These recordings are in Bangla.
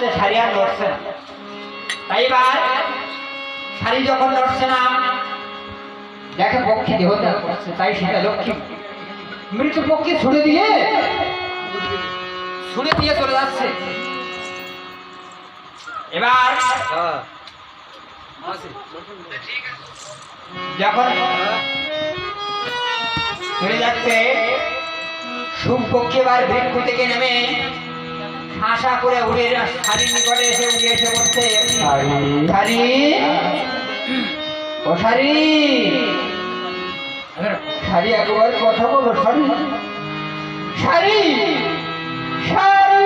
যাচ্ছে, শাড়ি আর নড়ছে না। তাই এবার শাড়ি যখন নড়ছে না, দেখে পক্ষী দেহত্যাগ করছে, তাই সেটা লক্ষ্মী মৃত পক্ষী ছুড়ে দিয়ে চলে যাচ্ছে। এবার যখন চলে যাচ্ছে, শুভ পক্ষী এবার বৃক্ষ থেকে নেমে আশা করে উড়ে শাড়ির নিকটে এসে বলছে, শাড়ি ও শাড়ি, শাড়ি একবার কথা বলো, শাড়ি শাড়ি শাড়ি।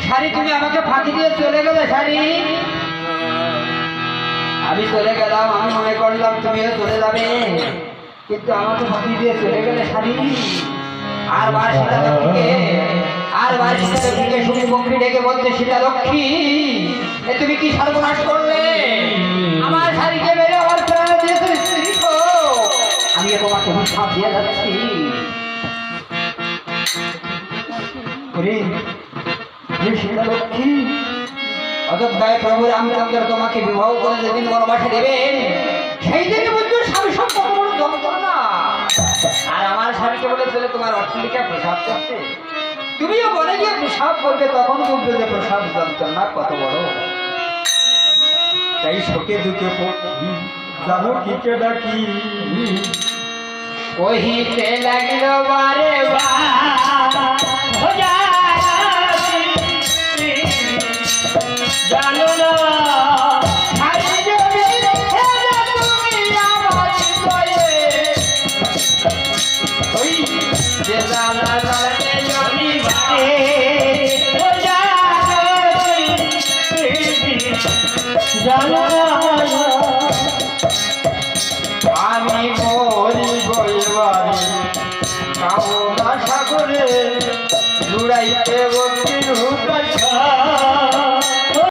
শাড়ি তুমি আমাকে ফাঁকি দিয়ে চলে গেলে, শাড়ি আমি চলে গেলাম, আমি মনে করলাম তুমিও চলে যাবে, কিন্তু আমাকে ফাঁকি দিয়ে চলে গেলে শাড়ি। আর বার সীতা লক্ষ্মীকে শুধু পক্ষী ডেকে বলতে, সীতা লক্ষ্মী এ তুমি কি সর্বনাশ করলে, আমার শাড়িকে বেড়ে আমার প্রাণ দিয়েছে, আমি তোমাকে অভিশাপ দিয়ে যাচ্ছি। অযোধ্যায় প্রভু রামচন্দ্র তোমাকে বিবাহ করে যেদিন বনবাসে দেবেন, সেই থেকে বলছো স্বামী সম্পর্ক বড় যন্ত্রণা, আর আমার স্বামীকে বলে চলে তোমার অট্টালিকা প্রসাব করতে, তুমিও বলে গিয়ে প্রসাব করবে, তখন বুঝবে যে প্রসাব যন্ত্রণা কত বড়। তাই শোকে দুঃখে জানো কিকে ডাকি, কহিতে লাগলো বারে জানো না আমি বলিব এবারে কামনা সাগরে জুড়াইতে